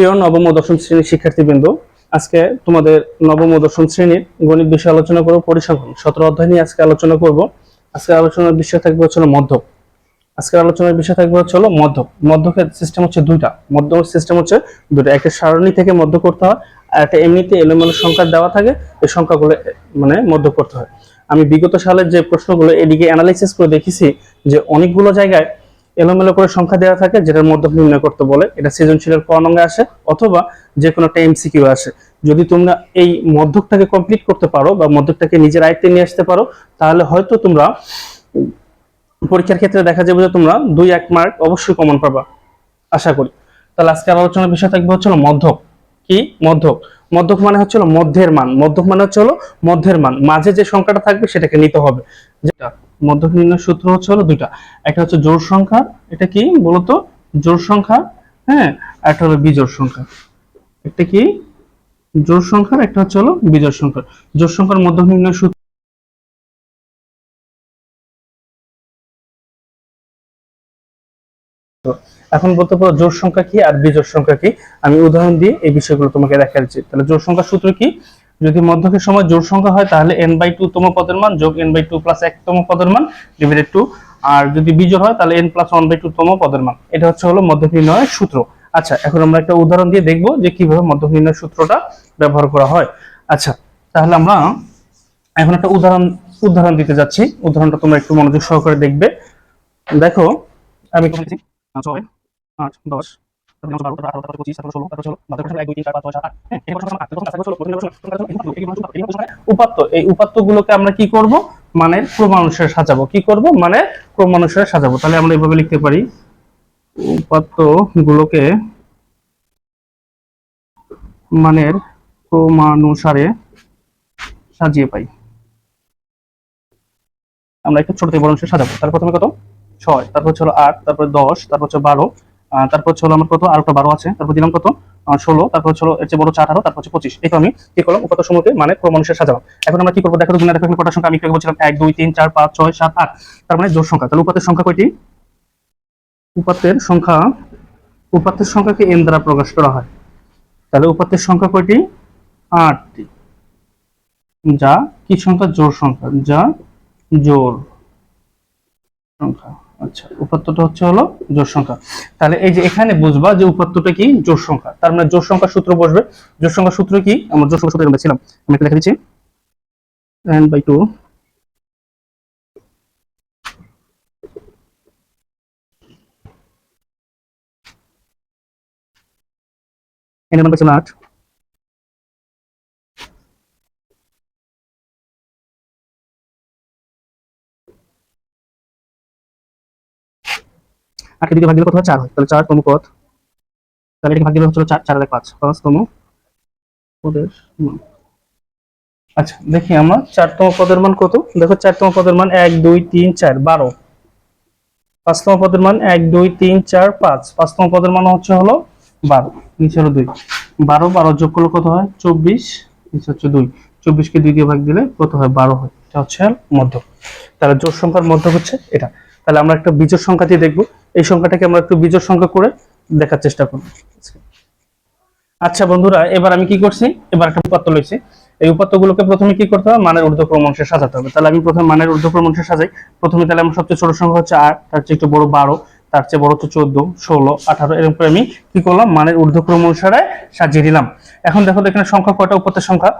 প্রিয় নবম ও দশম শ্রেণীর শিক্ষার্থীবৃন্দ, আজকে তোমাদের নবম ও দশম শ্রেণীর গণিত বিষয়ে আলোচনা করব। পরিসংখ্যান 17 অধ্যায় নিয়ে আজকে আলোচনা করব। আজকে আলোচনার বিষয় থাকবে হচ্ছে মধ্যক। আজকের আলোচনার বিষয় থাকবে হচ্ছে মধ্যক। মধ্যকের সিস্টেম হচ্ছে দুইটা। মধ্যক সিস্টেম হচ্ছে দুইটা, একটা সারণী থেকে মধ্য করতে হয়, আর একটা এমনিতে এলোমেলো সংখ্যা দেওয়া থাকে, এই সংখ্যাগুলো মানে মধ্য করতে হয়। আমি বিগত সালের যে প্রশ্নগুলো এদিকে অ্যানালাইসিস করে দেখেছি যে অনেকগুলো জায়গায় এলোমেলো করে সংখ্যা দেওয়া থাকে যেটার মধ্যক নির্ণয় করতে বলে। এটা সৃজনশীলের ক নঙ্গে আসে অথবা যে কোনো একটা এমসিকিউ আসে। যদি তোমরা এই মধ্যকটাকে কমপ্লিট করতে পারো বা মধ্যকটাকে নিজের আয়ত্তে নিয়ে আসতে পারো, তাহলে হয়তো তোমরা পরীক্ষার ক্ষেত্রে দেখা যাবে যে তোমরা 2-1 মার্ক অবশ্যই কমন পাবা, আশা করি। তাহলে আজকে আলোচনার বিষয় থাকবে হচ্ছে মধ্যক। কি মধ্যক? মধ্যক মানে হচ্ছে মধ্যের মান। মধ্যক মানে হচ্ছে মধ্যের মান, মাঝে যে সংখ্যাটা থাকবে সেটাকে নিতে হবে। যেটা মধ্যক নির্ণয়ের সূত্র হচ্ছে দুইটা, একটা হচ্ছে জোড় সংখ্যা, এটা কি বলতো জোড় সংখ্যা, হ্যাঁ, একটা হলো বিজোড় সংখ্যা। একটা কি জোড় সংখ্যা, একটা হচ্ছে বিজোড় সংখ্যা। জোড় সংখ্যার মধ্যক নির্ণয়ের সূত্র এখন বলতে পারো জোড় সংখ্যা কি আর বিজোড় সংখ্যা কি। আমি উদাহরণ দিয়ে এই বিষয়গুলো তোমাকে দেখাচ্ছি। তাহলে জোড় সংখ্যার সূত্র কি? যদি মধ্যকের সময় জোড় সংখ্যা হয় তাহলে n/2 তম পদের মান যোগ n/2 + 1 তম পদের মান ডিভাইডেড 2, আর যদি বিজোড় হয় তাহলে n + 1/2 তম পদের মান। এটা হচ্ছে মধ্যক নির্ণয়ের সূত্র। আচ্ছা, এখন আমরা একটা উদাহরণ দিয়ে দেখব যে কিভাবে মধ্যক নির্ণয়ের সূত্রটা ব্যবহার করা হয়। আচ্ছা, তাহলে আমরা এখন একটা উদাহরণ দিতে যাচ্ছি। উদাহরণটা তোমরা একটু মনোযোগ সহকারে দেখবে। দেখো, আমি 6, 8, 10, 12, 13, 14, 15, 16, 17, 18, 19, 20, 21, 22, 23, 24, 25, 28, 29, 30, 31, 32, 33, 34, 35, 36, 37, 38, 39, 40, 41, 42, 43, 44, 45, 46, 47, 48, 49, 50, 51, 52, 53, 54, 55, উপাত্ত গুলোকে আমরা কি করব, মানের ক্রম অনুসারে সাজাবো। কি করব? মানের ক্রম অনুসারে সাজাবো। তাহলে আমরা এইভাবে লিখতে পারি, উপাত্ত গুলোকে মানের ক্রমানুসারে সাজিয়ে পাই। আমরা একটু ছোট থেকে বড় অনুসারে সাজাবো। তাহলে প্রথমে কত? 6, তারপর হচ্ছে 8, তারপর 10, তারপর হচ্ছে 12, তারপর হচ্ছে আমার কত আর একটা 12 আছে, তারপর দিলাম কত 16, তারপর হচ্ছে এর চেয়ে বড় 18, তারপর হচ্ছে 25। এই তো আমি কি করলাম, উপাত্ত সমূহকে মানে ক্রম অনুসারে সাজালাম। এখন আমরা কি করব দেখো তো, গুণে দেখো এখানে কয়টা সংখ্যা আমি একটু বলছিলাম 1 2 3 4 5 6 7 8, তার মানে জোড় সংখ্যা। তাহলে উপাত্তের সংখ্যা কয়টি? উপাত্তের সংখ্যাকে n দ্বারা প্রকাশ করা হয়। তাহলে উপাত্তের সংখ্যা কয়টি? 8টি। যা কি সংখ্যা? জোড় সংখ্যা, যা জোড় সংখ্যা। আচ্ছা, উপাত্তটা হচ্ছে জোড় সংখ্যা। তাহলে এই যে এখানে বুঝবা যে উপাত্তটা কি? জোড় সংখ্যা। তার মানে জোড় সংখ্যার সূত্র বসবে। জোড় সংখ্যার সূত্র কি? আমরা জোড় সংখ্যার সূত্র আমরা ছিলাম, আমি একটা লিখে দিচ্ছি, n/2 n এর মান ছিল 8, আটকে দ্বিতীয় ভাগ দিলে কত হয়? 4 হয়। তাহলে 4 তম পদ, তাহলে এটাকে ভাগ দিলে হচ্ছে 4 4 5 5 তম পদের মান। আচ্ছা, দেখি আমরা 4 তম পদের মান কত। দেখো 4 তম পদের মান 1 2 3 4 12। 5 তম পদের মান 1 2 3 4 5, 5 তম পদের মান হচ্ছে 12, নিচে 2। 12 12 যোগ করলে কত হয়? 24, নিচে হচ্ছে 2। 24 কে 2 দিয়ে ভাগ দিলে কত হয়? 12 হয়। এটা হচ্ছে মধ্যক। তাহলে জোড় সংখ্যার মধ্যক হচ্ছে এটা। তাহলে আমরা একটা বিজোড় সংখ্যা দিয়ে দেখব। এই সংখ্যাটাকে আমরা একটু বিজোড় সংখ্যা করে দেখার চেষ্টা করব। আচ্ছা বন্ধুরা, এবার আমি কি করছি, এবার একটা উপাত্ত লইছি। এই উপাত্তগুলোকে প্রথমে কি করতে হবে? মানের ঊর্ধ্বক্রম অনুসারে সাজাতে হবে। তাহলে আমি প্রথমে মানের ঊর্ধ্বক্রম অনুসারে সাজাই। প্রথমে তাহলে আমার সবচেয়ে ছোট সংখ্যা হচ্ছে 8, তার চেয়ে একটু বড় 12, তার চেয়ে বড় হচ্ছে 14, 16, 18, এরকম করে আমি কি করলাম? মানের ঊর্ধ্বক্রম অনুসারে সাজিয়ে দিলাম। এখন দেখো এখানে সংখ্যা কয়টা? উপাত্তের সংখ্যা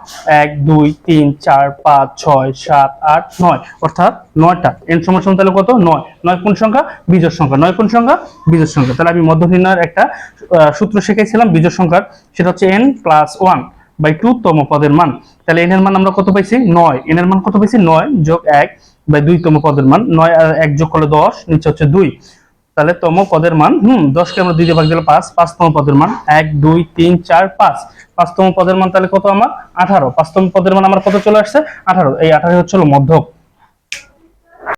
1 2 3 4 5 6 7 8 9, অর্থাৎ 9টা। n সমান তাহলে কত? 9। 9 কোন সংখ্যা? বিজোড় সংখ্যা। 9 কোন সংখ্যা? বিজোড় সংখ্যা। তাহলে আমি মধ্য নির্ণয়ের একটা সূত্র শিখেছিলাম বিজোড় সংখ্যার, সেটা হচ্ছে n+1/2 তম পদের মান। তাহলে n এর মান আমরা কত পাইছি? 9। n এর মান কত পাইছি? 9 যোগ 1/2 তম পদের মান। 9 আর 1 যোগ করলে 10, নিচে হচ্ছে 2। তাহলে তম পদের মান 10 কে আমরা 2 দিয়ে ভাগ দিলে 5, 5 তম পদের মান 1 2 3 4 5, 5 তম পদের মান তাহলে কত আমার? 18। 5 তম পদের মান আমার কত চলে আসছে? 18। এই 18 হচ্ছে মধ্যক।